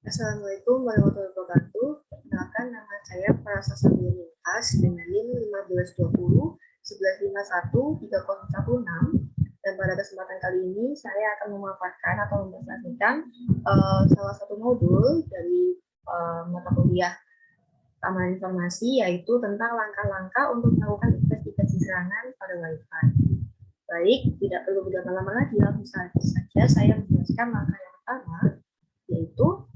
Assalamualaikum warahmatullahi wabarakatuh. Perkenalkan, nama saya Prasasa Lintas dengan NIM 1520 1151 3016. Dan pada kesempatan kali ini saya akan memaparkan atau mempresentasikan salah satu modul dari mata kuliah Keamanan Informasi, yaitu tentang langkah-langkah untuk melakukan investigasi serangan pada Wi-Fi. Baik, tidak perlu berlama-lama lagi, langsung saja saya menjelaskan langkah yang pertama, yaitu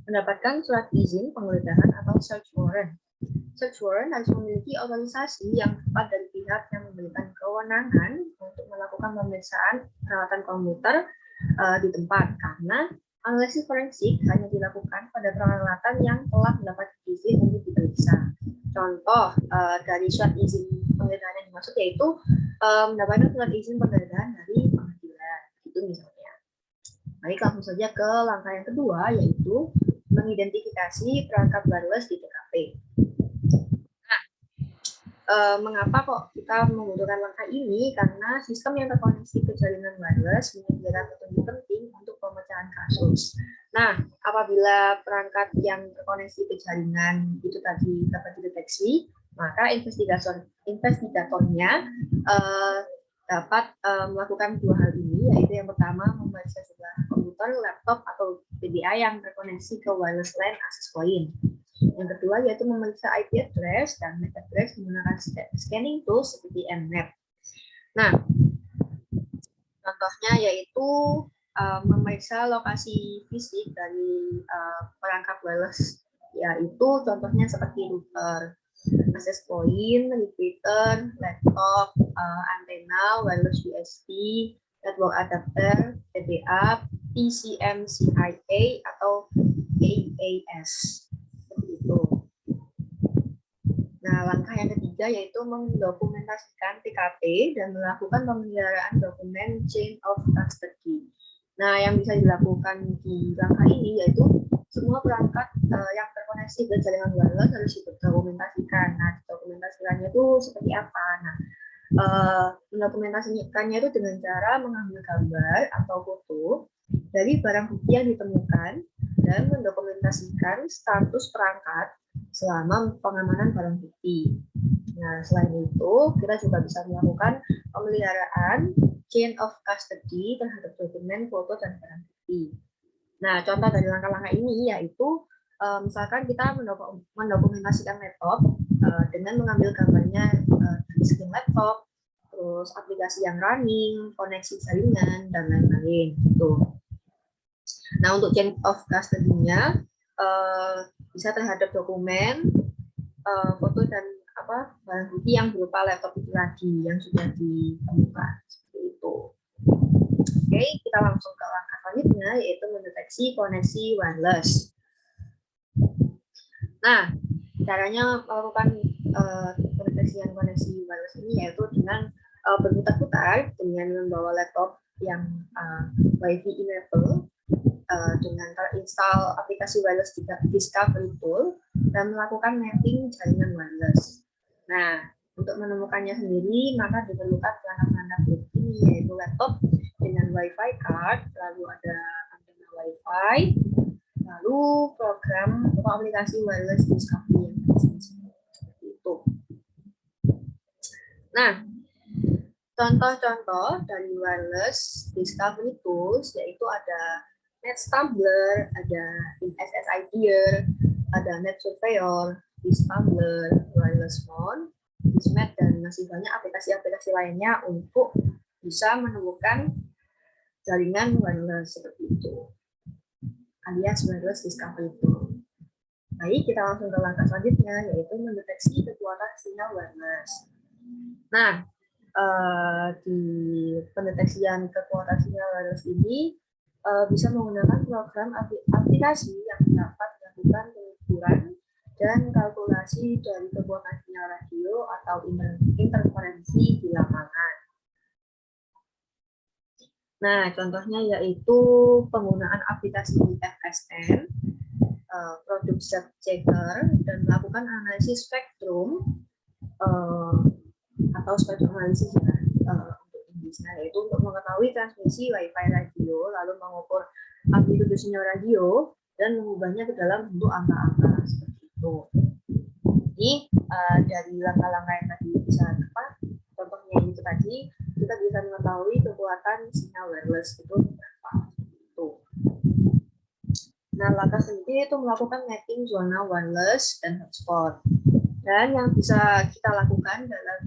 mendapatkan surat izin penggeledahan atau search warrant. Search warrant harus memiliki otorisasi yang tepat dari pihak yang memberikan kewenangan untuk melakukan pemeriksaan peralatan komputer di tempat, karena analisis forensik hanya dilakukan pada peralatan yang telah mendapat izin untuk diperiksa. Contoh dari surat izin penggeledahan yang dimaksud yaitu mendapatkan surat izin penggeledahan dari pengadilan, itu misalnya. Baik, langsung saja ke langkah yang kedua, yaitu mengidentifikasi perangkat wireless di TKP. Nah, mengapa kok kita membutuhkan langkah ini? Karena sistem yang terkoneksi ke jaringan wireless menyediakan petunjuk penting untuk pemecahan kasus. Nah, apabila perangkat yang terkoneksi ke jaringan itu tadi dapat dideteksi, maka investigatornya dapat melakukan dua hal ini, yaitu yang pertama memeriksa jumlah komputer, laptop, atau PDA yang terkoneksi ke wireless LAN access point. Yang kedua yaitu memeriksa IP address dan MAC address menggunakan scanning tools seperti Mnet. Nah, contohnya yaitu memeriksa lokasi fisik dari perangkat wireless, yaitu contohnya seperti router, access point, repeater, laptop, antena, wireless USB, network adapter, PDA, PCMCIA atau AAS. Seperti itu. Nah, langkah yang ketiga yaitu mendokumentasikan TKP dan melakukan pemeliharaan dokumen chain of custody. Nah, yang bisa dilakukan di langkah ini yaitu semua perangkat yang terkoneksi ke jaringan wireless harus didokumentasikan. Nah, dokumentasikannya itu seperti apa? Nah, mendokumentasikannya itu dengan cara mengambil gambar atau foto dari barang bukti yang ditemukan dan mendokumentasikan status perangkat selama pengamanan barang bukti. Nah, selain itu, kita juga bisa melakukan pemeliharaan chain of custody terhadap dokumen, foto, dan barang bukti. Nah, contoh dari langkah-langkah ini yaitu misalkan kita mendokumentasikan laptop dengan mengambil gambarnya dari screen laptop, terus aplikasi yang running, koneksi jaringan, dan lain-lain. Gitu. Nah, untuk chain of custody-nya bisa terhadap dokumen, foto, dan barang bukti yang berupa laptop itu tadi yang sudah ditemukan. Seperti itu. Oke, kita langsung ke langkah selanjutnya, yaitu mendeteksi koneksi wireless. Nah, caranya melakukan pendeteksian koneksi wireless ini yaitu dengan berputar-putar dengan membawa laptop yang Wi-Fi enable dengan terinstall aplikasi wireless discovery tool dan melakukan mapping jaringan wireless. Nah, untuk menemukannya sendiri maka diperlukan perangkat-perangkat ini, yaitu laptop dengan Wi-Fi card, lalu ada antena Wi-Fi, lalu program atau aplikasi wireless discovery yang seperti itu. Nah, contoh-contoh dari wireless discovery tools yaitu ada NetStumbler, ada InSS IDEA, ada NetSurveyor, DiskTumbler, Wireless Phone, DiskMap, dan masih banyak aplikasi-aplikasi lainnya untuk bisa menemukan jaringan wireless seperti itu, alias wireless discovery tool. Baik, kita langsung ke langkah selanjutnya, yaitu mendeteksi kekuatan sinyal wireless. Nah, di pendeteksian kekuatan sinyal wireless ini bisa menggunakan program aplikasi yang dapat melakukan pengukuran dan kalkulasi dari kekuatan sinyal radio atau interferensi di lapangan. Nah, contohnya yaitu penggunaan aplikasi FSM, Product Checker, dan melakukan analisis spektrum atau spektrum analisis ya, untuk ini. selanjutnya, yaitu untuk mengetahui transmisi Wi-Fi radio, lalu mengukur amplitude sinyal radio, dan mengubahnya ke dalam bentuk angka-angka seperti itu. Jadi dari langkah-langkah yang tadi bisa contohnya itu tadi, kita bisa mengetahui kekuatan sinyal wireless itu berapa. Nah, langkah selanjutnya itu melakukan mapping zona wireless dan hotspot. Dan yang bisa kita lakukan dalam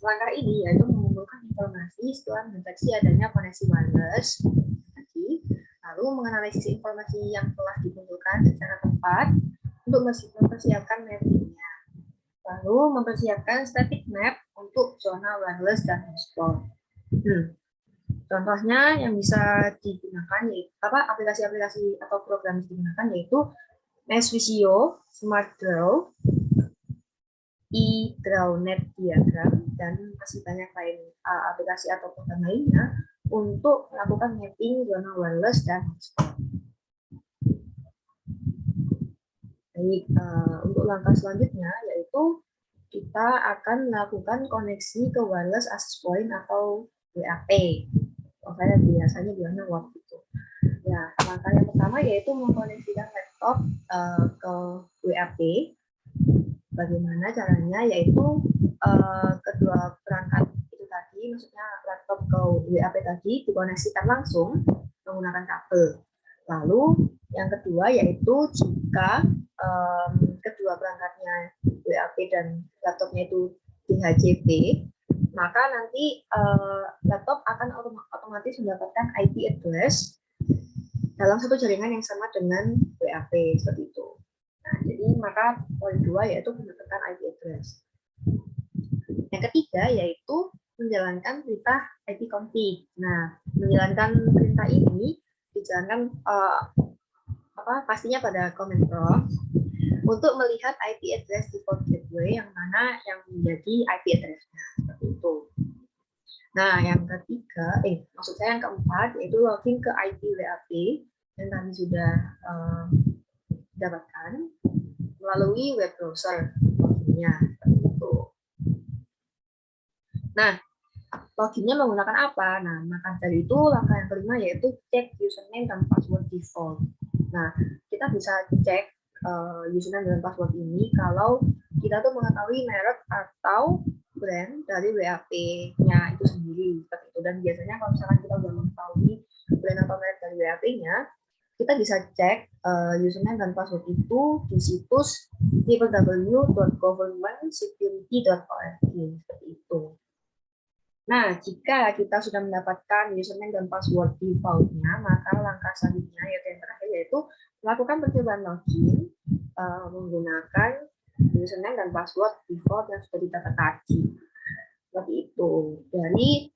langkah ini yaitu mengumpulkan informasi setelah mendeteksi adanya koneksi wireless tadi, lalu menganalisis informasi yang telah dikumpulkan secara tepat untuk mempersiapkan mappingnya, lalu mempersiapkan static map untuk zona wireless dan hotspot. Contohnya yang bisa digunakan yaitu aplikasi-aplikasi atau program yang digunakan yaitu Mesvisio, SmartDraw, eDrawNet Diagram, dan masih banyak lain aplikasi atau program lainnya untuk melakukan mapping zona wireless dan hotspot. Baik, untuk langkah selanjutnya yaitu kita akan melakukan koneksi ke wireless access point atau WAP. Saya biasanya bilangnya WAP itu. Ya, langkah yang pertama yaitu mengkoneksikan laptop ke WAP. Bagaimana caranya? Yaitu kedua perangkat itu tadi, maksudnya laptop ke WAP tadi dikoneksikan langsung menggunakan kabel. Lalu yang kedua yaitu jika kedua perangkatnya WAP dan laptopnya itu DHCP, maka nanti laptop akan otomatis mendapatkan IP address dalam satu jaringan yang sama dengan WAP seperti itu. Nah, jadi maka poin 2 yaitu mendapatkan IP address. Yang ketiga yaitu menjalankan perintah IP config. Nah, menjalankan perintah ini dijalankan pastinya pada command prompt untuk melihat IP address default gateway yang mana yang menjadi IP address-nya seperti itu. Nah, yang ketiga, maksud saya yang keempat yaitu login ke IP WAP yang kami sudah dapatkan melalui web browser loginnya seperti itu. Nah, loginnya menggunakan apa? Nah, maka dari itu langkah yang kelima yaitu cek username dan password default. Nah, kita bisa cek username dan password ini kalau kita tuh mengetahui merek atau brand dari WAP-nya itu sendiri seperti itu. Dan biasanya kalau misalkan kita sudah mengetahui brand atau merek dari WAP-nya, kita bisa cek username dan password itu di situs www.governmentsecurity.org seperti itu. Nah, jika kita sudah mendapatkan username dan password default-nya, maka langkah selanjutnya yaitu yang terakhir yaitu melakukan percobaan login menggunakan username dan password default yang sudah didapat tadi. Seperti itu. Dari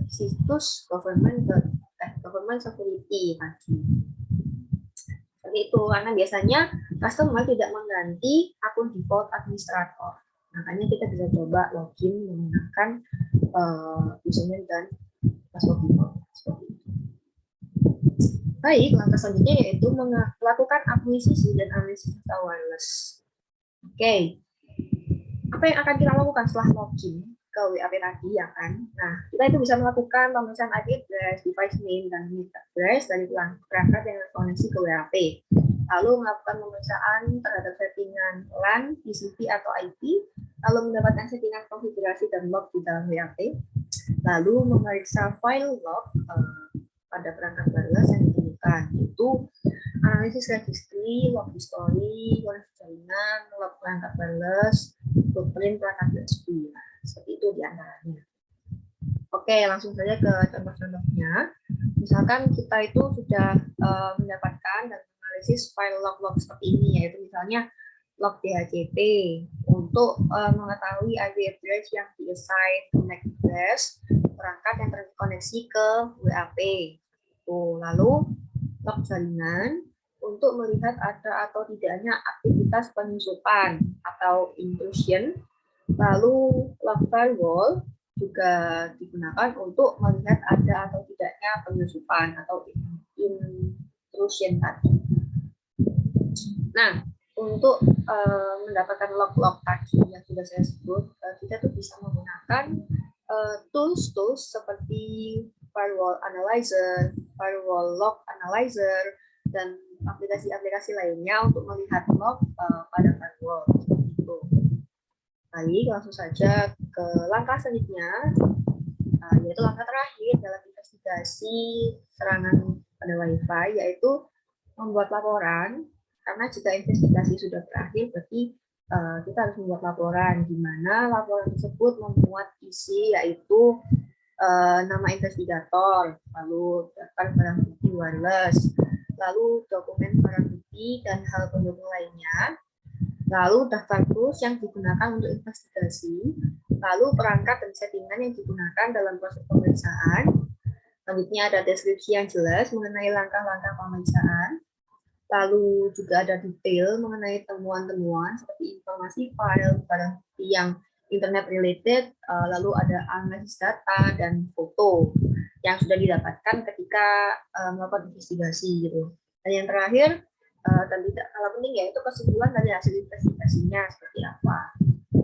situs government security tadi. Seperti itu, karena biasanya customer tidak mengganti akun default administrator. Makanya kita bisa coba login menggunakan username dan password default. Seperti itu. Baik, langkah selanjutnya yaitu melakukan akuisisi dan analisis data wireless. Oke, apa yang akan kita lakukan setelah login ke WAP tadi ya kan? Nah, kita itu bisa melakukan pemeriksaan IP address, device name, dan NIC address dari perangkat yang terkoneksi ke WAP. Lalu melakukan pemeriksaan terhadap settingan LAN, TCP, atau IP, lalu mendapatkan settingan konfigurasi dan log di dalam WAP, lalu memeriksa file log pada perangkat wireless yang ditemukan, itu analisis registry, log history, koneksi jaringan, log perangkat wireless, blueprint perangkat USB. Nah, seperti itu diantaranya. Oke, langsung saja ke contoh-contohnya. Misalkan kita itu sudah mendapatkan dan menganalisis file log-log seperti ini, yaitu misalnya log DHCP untuk mengetahui IP address yang di-assign to MAC address perangkat yang terkoneksi ke WAP. Lalu log jaringan untuk melihat ada atau tidaknya aktivitas penyusupan atau intrusion. Lalu log firewall juga digunakan untuk melihat ada atau tidaknya penyusupan atau intrusion tadi. Nah, untuk mendapatkan log-log tadi yang sudah saya sebut, kita tuh bisa menggunakan tools seperti firewall analyzer, firewall log analyzer, dan aplikasi-aplikasi lainnya untuk melihat log pada firewall. Itu. Baik, langsung saja ke langkah selanjutnya, yaitu langkah terakhir dalam investigasi serangan pada Wi-Fi, yaitu membuat laporan. Karena jika investigasi sudah berakhir, berarti kita harus membuat laporan, di mana laporan tersebut memuat isi yaitu nama investigator, lalu daftar barang bukti wireless, lalu dokumen barang bukti dan hal pendukung lainnya, lalu daftar tools yang digunakan untuk investigasi, lalu perangkat dan settingan yang digunakan dalam proses pemeriksaan. Selanjutnya ada deskripsi yang jelas mengenai langkah-langkah pemeriksaan. Lalu juga ada detail mengenai temuan-temuan seperti informasi file, barang bukti yang internet related, lalu ada analisis data dan foto yang sudah didapatkan ketika melakukan investigasi gitu. Dan yang terakhir dan tidak kalah penting yaitu kesimpulan dari hasil investigasinya seperti apa.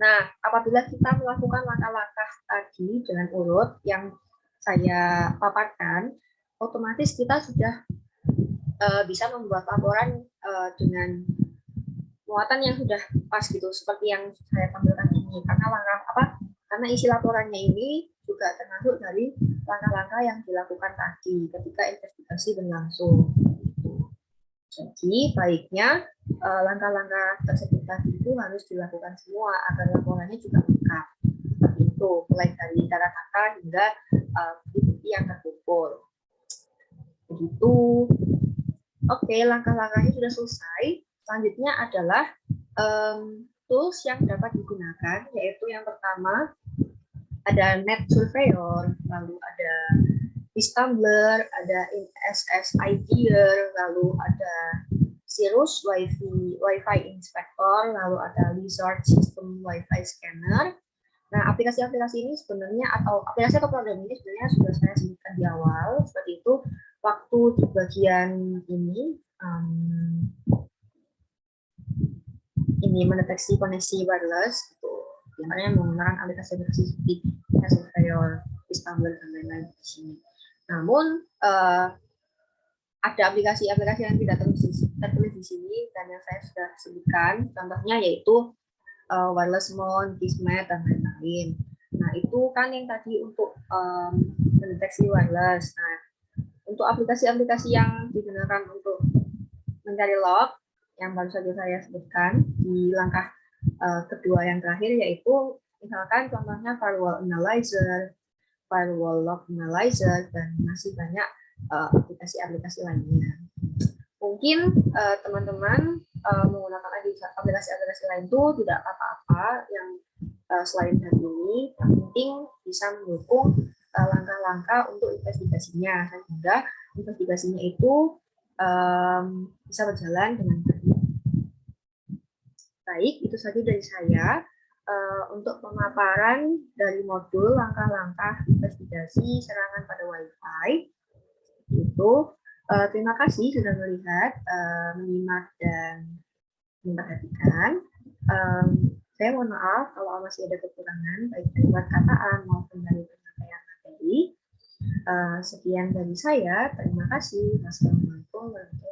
Nah, apabila kita melakukan langkah-langkah tadi dengan urut yang saya paparkan, otomatis kita sudah bisa membuat laporan dengan muatan yang sudah pas gitu, seperti yang saya tampilkan ini. Karena langkah apa? Karena isi laporannya ini juga termasuk dari langkah-langkah yang dilakukan tadi ketika investigasi berlangsung. Jadi baiknya langkah-langkah tersebut tadi itu harus dilakukan semua agar laporannya juga lengkap. Seperti itu, mulai dari kata-kata hingga bukti yang terkumpul. Begitu. Oke, langkah-langkahnya sudah selesai. Selanjutnya adalah tools yang dapat digunakan, yaitu yang pertama ada Net Surveyor, lalu ada Tumbler, ada SS IDear, lalu ada Cirrus Wi-Fi Inspector, lalu ada Lizard System Wi-Fi Scanner. Nah, aplikasi-aplikasi ini sebenarnya atau aplikasi atau program ini sebenarnya sudah saya sebutkan di awal, seperti itu. Waktu di bagian ini mendeteksi koneksi wireless, itu biasanya menggunakan aplikasi-aplikasi seperti Surveyor, Tumbler, dan lain-lain di sini. Namun ada aplikasi-aplikasi yang tidak tertulis di sini dan yang saya sudah sebutkan, contohnya yaitu wireless mount, Kismet, dan lain-lain. Nah, itu kan yang tadi untuk mendeteksi wireless. Nah, untuk aplikasi-aplikasi yang digunakan untuk mencari log, yang baru saja saya sebutkan di langkah kedua yang terakhir, yaitu misalkan contohnya firewall analyzer, firewall log analyzer, dan masih banyak aplikasi-aplikasi lainnya. Mungkin teman-teman menggunakan aplikasi-aplikasi lain itu tidak apa-apa yang selain dari ini, yang penting bisa mendukung langkah-langkah untuk investigasinya, sehingga investigasinya itu bisa berjalan dengan baik. Baik, itu saja dari saya untuk pemaparan dari modul langkah-langkah investigasi serangan pada Wi-Fi. Itu terima kasih sudah melihat, menyimak, dan memperhatikan. Saya mohon maaf kalau masih ada kekurangan, baik dari perkataan maupun dari penyampaian materi. Sekian dari saya. Terima kasih. Wassalamualaikum warahmatullahi wabarakatuh.